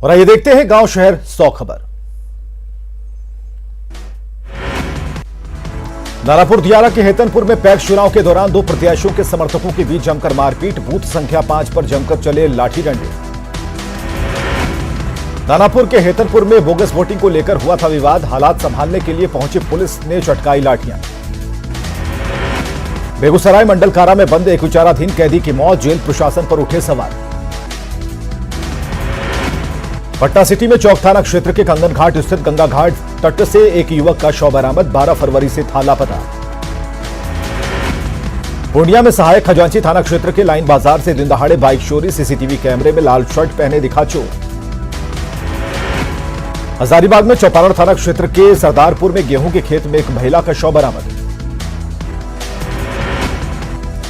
और आइए देखते हैं गांव शहर 100 खबर। नारापुर दियारा के हेतनपुर में पैक्स चुनाव के दौरान दो प्रत्याशियों के समर्थकों के बीच जमकर मारपीट, बूथ संख्या 5 पर जमकर चले लाठी डंडे। नारापुर के हेतनपुर में बोगस वोटिंग को लेकर हुआ था विवाद। हालात संभालने के लिए पहुंची पुलिस ने चटकाई लाठियां। बेगूसराय मंडल कारा में बंद एक विचाराधीन कैदी की मौत, जेल प्रशासन पर उठे सवाल। पटना सिटी में चौक थाना क्षेत्र के कंगन घाट स्थित गंगा घाट तट से एक युवक का शव बरामद, 12 फरवरी से था लापता। पूर्णिया में सहायक खजांची थाना क्षेत्र के लाइन बाजार से दिन दहाड़े बाइक चोरी, सीसीटीवी कैमरे में लाल शर्ट पहने दिखा चोर। हजारीबाग में चौपारण थाना क्षेत्र के सरदारपुर में गेहूं के खेत में एक महिला का शव बरामद।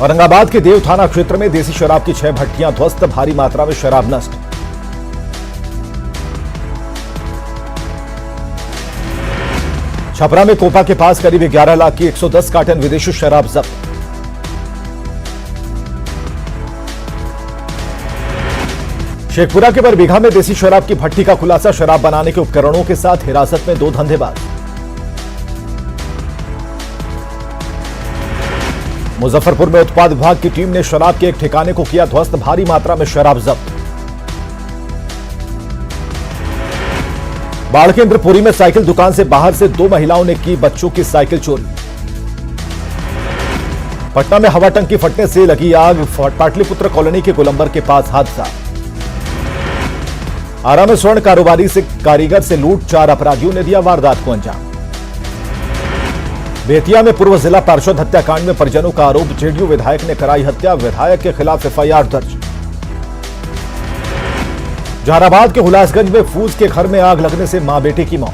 औरंगाबाद के देव थाना क्षेत्र में देसी शराब की 6 भट्टियां ध्वस्त, भारी मात्रा में शराब नष्ट। छपरा में कोपा के पास करीब 11 लाख की 110 कार्टन विदेशी शराब जब्त। शेखपुरा के बरबीघा में देसी शराब की भट्टी का खुलासा, शराब बनाने के उपकरणों के साथ हिरासत में 2 धंधेबाज। मुजफ्फरपुर में उत्पाद विभाग की टीम ने शराब के एक ठिकाने को किया ध्वस्त, भारी मात्रा में शराब जब्त। बाढ़ के इंद्रपुरी में साइकिल दुकान से बाहर से 2 महिलाओं ने की बच्चों की साइकिल चोरी। पटना में हवा टंकी फटने से लगी आग, पाटलिपुत्र कॉलोनी के गोलंबर के पास हादसा। आरा में स्वर्ण कारोबारी से कारीगर से लूट, 4 अपराधियों ने दिया वारदात को अंजाम। बेतिया में पूर्व जिला पार्षद हत्याकांड में परिजनों का आरोप, जेडीयू विधायक ने कराई हत्या, विधायक के खिलाफ एफआईआर दर्ज। जहानाबाद के हुलासगंज में फूस के घर में आग लगने से मां बेटे की मौत।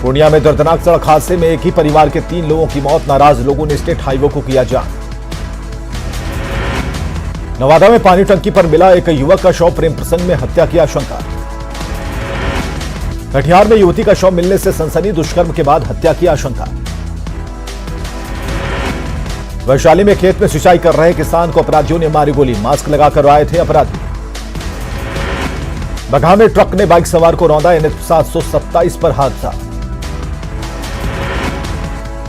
पूर्णिया में दर्दनाक सड़क हादसे में एक ही परिवार के 3 लोगों की मौत, नाराज लोगों ने स्टेट हाईवे को किया जाम। नवादा में पानी टंकी पर मिला एक युवक का शव, प्रेम प्रसंग में हत्या की आशंका। कटिहार में युवती का शव मिलने से सनसनी, दुष्कर्म के बाद हत्या की आशंका। वैशाली में खेत में सिंचाई कर रहे किसान को अपराधियों ने मारी गोली, मास्क लगाकर आए थे अपराधी। बगहा में ट्रक ने बाइक सवार को रौंदा, NH 727 पर हादसा।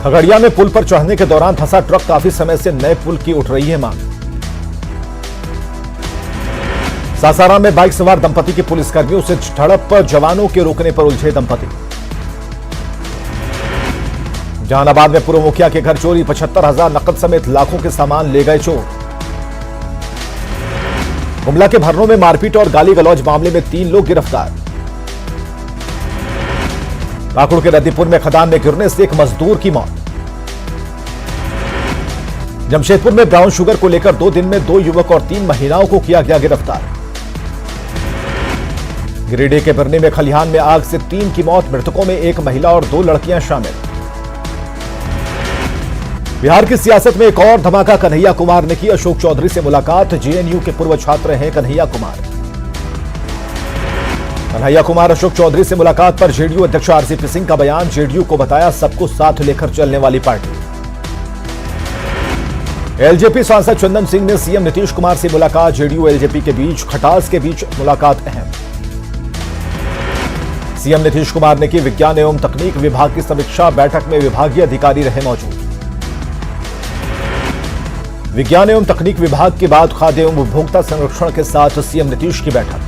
खगड़िया में पुल पर चढ़ने के दौरान फंसा ट्रक, काफी समय से नए पुल की उठ रही है मांग। सासाराम में बाइक सवार दंपति के पुलिसकर्मियों से झड़प, जवानों के रोकने पर उलझे दंपति। जहानाबाद में पूर्व मुखिया के घर चोरी, 75,000 नकद समेत लाखों के सामान ले गए चोर। गुमला के भरनों में मारपीट और गाली गलौज मामले में 3 लोग गिरफ्तार। पाकुड़ के नदीपुर में खदान में गिरने से एक मजदूर की मौत। जमशेदपुर में ब्राउन शुगर को लेकर 2 दिन में 2 युवक और 3 महिलाओं को किया गया गिरफ्तार। गिरिडीह के बिरनी में खलिहान में आग से 3 की मौत, मृतकों में 1 महिला और 2 लड़कियां शामिल। बिहार की सियासत में एक और धमाका, कन्हैया कुमार ने की अशोक चौधरी से मुलाकात, जेएनयू के पूर्व छात्र हैं कन्हैया कुमार। कन्हैया कुमार अशोक चौधरी से मुलाकात पर जेडीयू अध्यक्ष आरसीपी सिंह का बयान, जेडीयू को बताया सबको साथ लेकर चलने वाली पार्टी। एलजेपी सांसद चंदन सिंह ने सीएम नीतीश कुमार से मुलाकात, जेडीयू एलजेपी के बीच खटास के बीच मुलाकात अहम। सीएम नीतीश कुमार ने की विज्ञान एवं तकनीक विभाग की समीक्षा, बैठक में विभागीय अधिकारी रहे मौजूद। विज्ञान एवं तकनीक विभाग के बाद खाद्य एवं उपभोक्ता संरक्षण के साथ सीएम नीतीश की बैठक।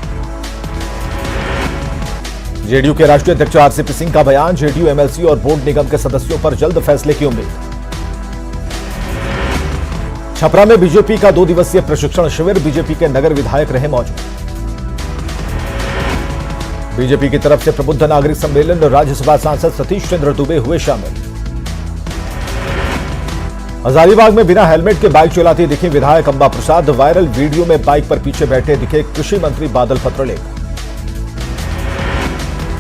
जेडीयू के राष्ट्रीय अध्यक्ष आरसीपी सिंह का बयान, जेडीयू एमएलसी और बोर्ड निगम के सदस्यों पर जल्द फैसले की उम्मीद। छपरा में बीजेपी का 2 दिवसीय प्रशिक्षण शिविर, बीजेपी के नगर विधायक रहे मौजूद। बीजेपी की तरफ से प्रबुद्ध नागरिक सम्मेलन, राज्यसभा सांसद सतीश चंद्र दुबे हुए शामिल। हजारीबाग में बिना हेलमेट के बाइक चलाते दिखे विधायक अंबा प्रसाद, वायरल वीडियो में बाइक पर पीछे बैठे दिखे कृषि मंत्री बादल पत्रलेख।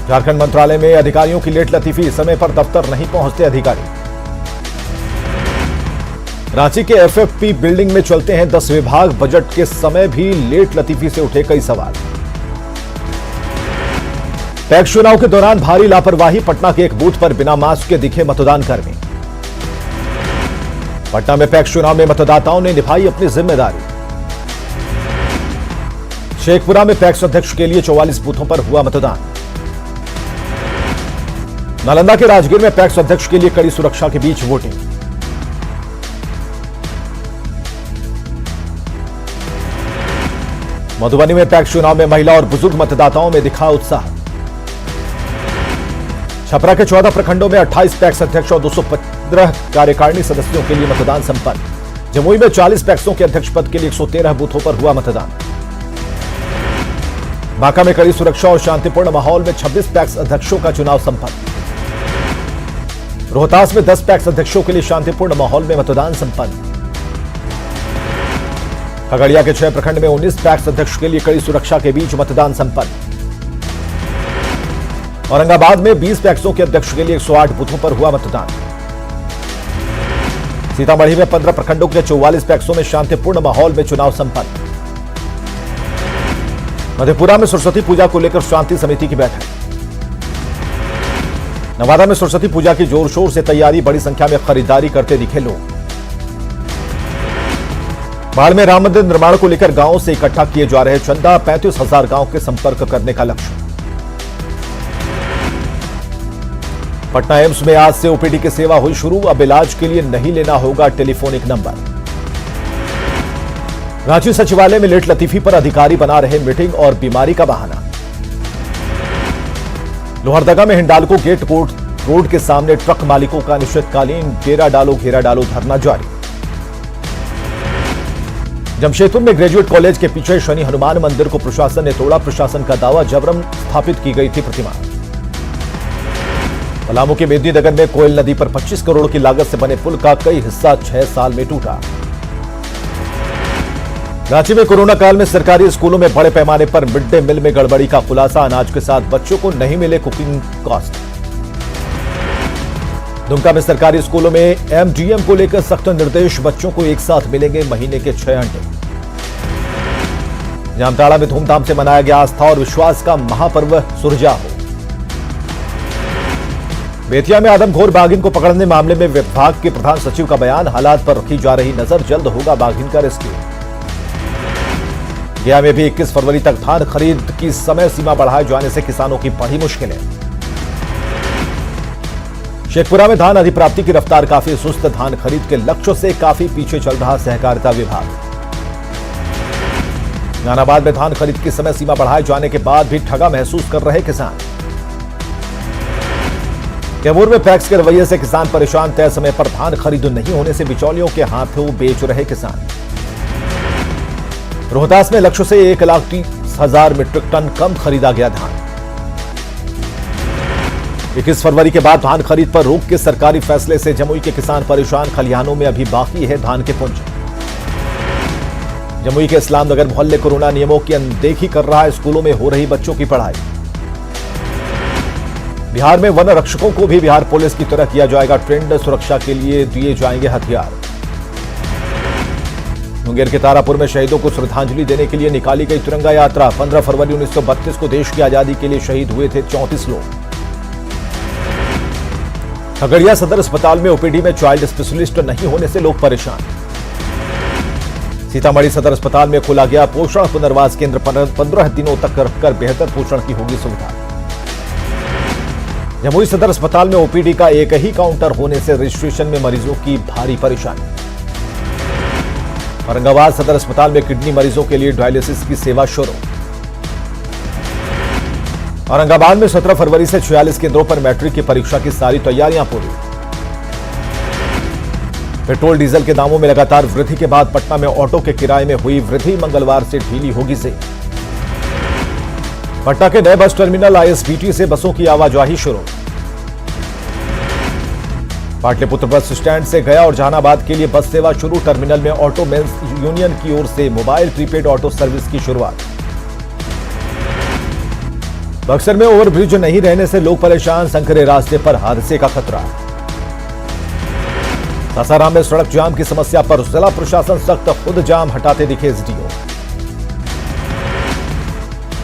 झारखंड मंत्रालय में अधिकारियों की लेट लतीफी, समय पर दफ्तर नहीं पहुंचते अधिकारी। रांची के एफएफपी बिल्डिंग में चलते हैं 10 विभाग, बजट के समय भी लेट लतीफी से उठे कई सवाल। पैक्स चुनाव के दौरान भारी लापरवाही, पटना के एक बूथ पर बिना मास्क के दिखे मतदान कर्मी। पटना में पैक्स चुनाव में मतदाताओं ने निभाई अपनी जिम्मेदारी। शेखपुरा में पैक्स अध्यक्ष के लिए 44 बूथों पर हुआ मतदान। नालंदा के राजगीर में पैक्स अध्यक्ष के लिए कड़ी सुरक्षा के बीच वोटिंग। मधुबनी में पैक्स चुनाव में महिला और बुजुर्ग मतदाताओं में दिखा उत्साह। छपरा के 14 प्रखंडों में 28 पैक्स अध्यक्ष और 215 कार्यकारिणी सदस्यों के लिए मतदान संपन्न। जमुई में 40 पैक्सों के अध्यक्ष पद के लिए 113 बूथों पर हुआ मतदान। बांका में कड़ी सुरक्षा और शांतिपूर्ण माहौल में 26 पैक्स अध्यक्षों का चुनाव संपन्न। रोहतास में 10 पैक्स अध्यक्षों के लिए शांतिपूर्ण माहौल में मतदान संपन्न। खगड़िया के 6 प्रखंड में 19 पैक्स अध्यक्ष के लिए कड़ी सुरक्षा के बीच मतदान संपन्न। औरंगाबाद में 20 पैक्सों के अध्यक्ष के लिए 108 बूथों पर हुआ मतदान। सीतामढ़ी में 15 प्रखंडों के 44 पैक्सों में शांतिपूर्ण माहौल में चुनाव संपन्न। मधेपुरा में सरस्वती पूजा को लेकर शांति समिति की बैठक। नवादा में सरस्वती पूजा की जोर शोर से तैयारी, बड़ी संख्या में खरीदारी करते दिखे लोग। बाढ़ में राम मंदिर निर्माण को लेकर गांवों से इकट्ठा किए जा रहे चंदा, 35,000 गांव के संपर्क करने का लक्ष्य। पटना एम्स में आज से ओपीडी की सेवा हुई शुरू, अब इलाज के लिए नहीं लेना होगा टेलीफोनिक नंबर। रांची सचिवालय में लेट लतीफी पर अधिकारी बना रहे मीटिंग और बीमारी का बहाना। लोहरदगा में हिंडाल्को गेट कोर्ट रोड के सामने ट्रक मालिकों का अनिश्चितकालीन घेरा डालो धरना जारी। जमशेदपुर में ग्रेजुएट कॉलेज के पीछे शनि हनुमान मंदिर को प्रशासन ने तोड़ा, प्रशासन का दावा जबरन स्थापित की गई थी प्रतिमा। पलामू के मेदिनीनगर में कोयल नदी पर 25 करोड़ की लागत से बने पुल का कई हिस्सा 6 साल में टूटा। रांची में कोरोना काल में सरकारी स्कूलों में बड़े पैमाने पर मिड डे मील में गड़बड़ी का खुलासा, अनाज के साथ बच्चों को नहीं मिले कुकिंग कॉस्ट। दुमका में सरकारी स्कूलों में एमडीएम को लेकर सख्त निर्देश, बच्चों को एक साथ मिलेंगे महीने के 6 अंडे। जामताड़ा में धूमधाम से मनाया गया आस्था और विश्वास का महापर्व सुरजाहो। बेतिया में आदमखोर बाघिन को पकड़ने मामले में विभाग के प्रधान सचिव का बयान, हालात पर रखी जा रही नजर, जल्द होगा बाघिन का रेस्क्यू। गया में भी 21 फरवरी तक धान खरीद की समय सीमा बढ़ाए जाने से किसानों की बड़ी मुश्किलें। शेखपुरा में धान अधिप्राप्ति की रफ्तार काफी सुस्त, धान खरीद के लक्ष्य से काफी पीछे चल रहा सहकारिता विभाग। जहानाबाद में धान खरीद की समय सीमा बढ़ाए जाने के बाद भी ठगा महसूस कर रहे किसान। कैमूर में पैक्स के रवैये से किसान परेशान, तय समय पर धान खरीद नहीं होने से बिचौलियों के हाथों बेच रहे किसान। रोहतास में लक्ष्य से 1,30,000 मीट्रिक टन कम खरीदा गया धान। 21 फरवरी के बाद धान खरीद पर रोक के सरकारी फैसले से जमुई के किसान परेशान, खलिहानों में अभी बाकी है धान के पुंज। जमुई के इस्लाम नगर मोहल्ले कोरोना नियमों की अनदेखी कर रहा है, स्कूलों में हो रही बच्चों की पढ़ाई। बिहार में वन रक्षकों को भी बिहार पुलिस की तरह किया जाएगा ट्रेंड, सुरक्षा के लिए दिए जाएंगे हथियार। मुंगेर के तारापुर में शहीदों को श्रद्धांजलि देने के लिए निकाली गई तिरंगा यात्रा। 15 फरवरी 1932 को देश की आजादी के लिए शहीद हुए थे 34 लोग। खगड़िया सदर अस्पताल में ओपीडी में चाइल्ड स्पेशलिस्ट नहीं होने से लोग परेशान। सीतामढ़ी सदर अस्पताल में खोला गया पोषण पुनर्वास केंद्र, 15 दिनों तक रखकर बेहतर पोषण की होगी सुविधा। जमुई सदर अस्पताल में ओपीडी का एक ही काउंटर होने से रजिस्ट्रेशन में मरीजों की भारी परेशानी। औरंगाबाद सदर अस्पताल में किडनी मरीजों के लिए डायलिसिस की सेवा शुरू। औरंगाबाद में 17 फरवरी से 46 केंद्रों पर मैट्रिक की परीक्षा की सारी तैयारियां पूरी। पेट्रोल डीजल के दामों में लगातार वृद्धि के बाद पटना में ऑटो के किराए में हुई वृद्धि, मंगलवार से ढीली होगी सेल। पटना के नए बस टर्मिनल आईएसबीटी से बसों की आवाजाही शुरू। पाटलिपुत्र बस स्टैंड से गया और जहानाबाद के लिए बस सेवा शुरू। टर्मिनल में ऑटो मेंस यूनियन की ओर से मोबाइल प्रीपेड ऑटो सर्विस की शुरुआत। बक्सर में ओवरब्रिज नहीं रहने से लोग परेशान, संकरे रास्ते पर हादसे का खतरा। सासाराम में सड़क जाम की समस्या पर जिला प्रशासन सख्त, खुद जाम हटाते दिखे एसडीओ।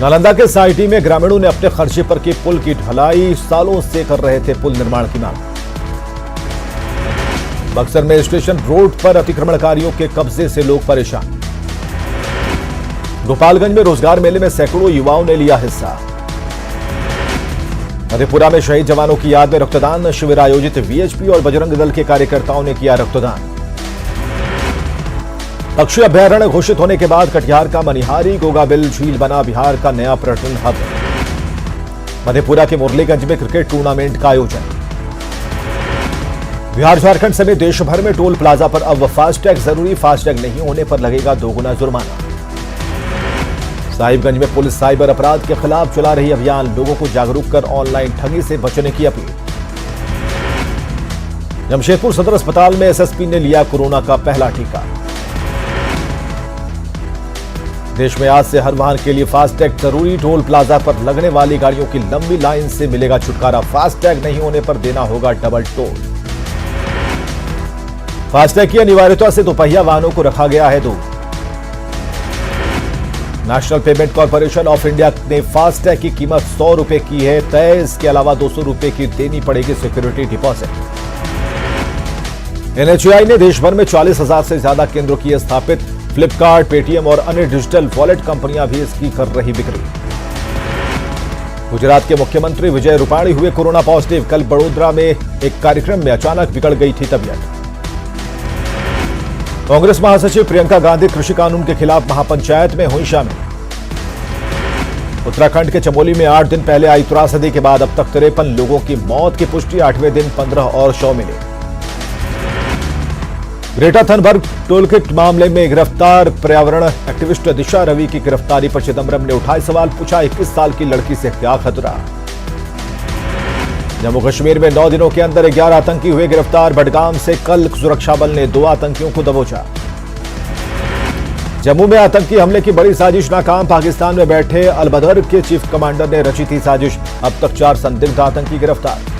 नालंदा के साइटी में ग्रामीणों ने अपने खर्चे पर की पुल की ढलाई, सालों से कर रहे थे पुल निर्माण की मांग। बक्सर में स्टेशन रोड पर अतिक्रमणकारियों के कब्जे से लोग परेशान। गोपालगंज में रोजगार मेले में सैकड़ों युवाओं ने लिया हिस्सा। मधेपुरा में शहीद जवानों की याद में रक्तदान शिविर आयोजित। वीएचपी और बजरंग दल के कार्यकर्ताओं ने किया रक्तदान। पक्षी अभयारण्य घोषित होने के बाद कटिहार का मनिहारी गोगाबिल झील बना बिहार का नया पर्यटन हब। मधेपुरा के मुरलीगंज में क्रिकेट टूर्नामेंट का आयोजन। बिहार झारखंड समेत देश भर में टोल प्लाजा पर अब फास्टैग जरूरी, फास्टैग नहीं होने पर लगेगा 2 गुना जुर्माना। साहिबगंज में पुलिस साइबर अपराध के खिलाफ चला रही अभियान, लोगों को जागरूक कर ऑनलाइन ठगी से बचने की अपील। जमशेदपुर सदर अस्पताल में एसएसपी ने लिया कोरोना का पहला टीका। देश में आज से हर वाहन के लिए फास्टैग जरूरी, टोल प्लाजा पर लगने वाली गाड़ियों की लंबी लाइन से मिलेगा छुटकारा। फास्टैग नहीं होने पर देना होगा डबल टोल। फास्टैग की अनिवार्यता से दोपहिया वाहनों को रखा गया है दूर। National payment corporation of India ने फास्टैग की कीमत 100 रुपए की है तय। इसके अलावा 200 रुपए की देनी पड़ेगी सिक्योरिटी डिपॉजिट। एनएचएआई ने देश भर में 40,000 से ज्यादा केंद्रों की स्थापित। फ्लिपकार्ट, पेटीएम और अन्य डिजिटल वॉलेट कंपनियां भी इसकी कर रही बिक्री। गुजरात के मुख्यमंत्री विजय रूपाणी हुए कोरोना पॉजिटिव। कल बड़ोदरा में एक कार्यक्रम में अचानक बिगड़ गई थी तबीयत। कांग्रेस महासचिव प्रियंका गांधी कृषि कानून के खिलाफ महापंचायत में हुई शामिल। उत्तराखंड के चमोली में 8 दिन पहले आई त्रासदी के बाद अब तक 53 लोगों की मौत की पुष्टि। 8वें दिन 15 और शव मिले। ग्रेटा थनबर्ग टोलकिट मामले में गिरफ्तार पर्यावरण एक्टिविस्ट दिशा रवि की गिरफ्तारी पर चिदंबरम ने उठाए सवाल। पूछा, 21 साल की लड़की से क्या खतरा। जम्मू कश्मीर में 9 दिनों के अंदर 11 आतंकी हुए गिरफ्तार। बडगाम से कल सुरक्षा बल ने 2 आतंकियों को दबोचा। जम्मू में आतंकी हमले की बड़ी साजिश नाकाम। पाकिस्तान में बैठे अलबदर के चीफ कमांडर ने रची थी साजिश। अब तक 4 संदिग्ध आतंकी गिरफ्तार।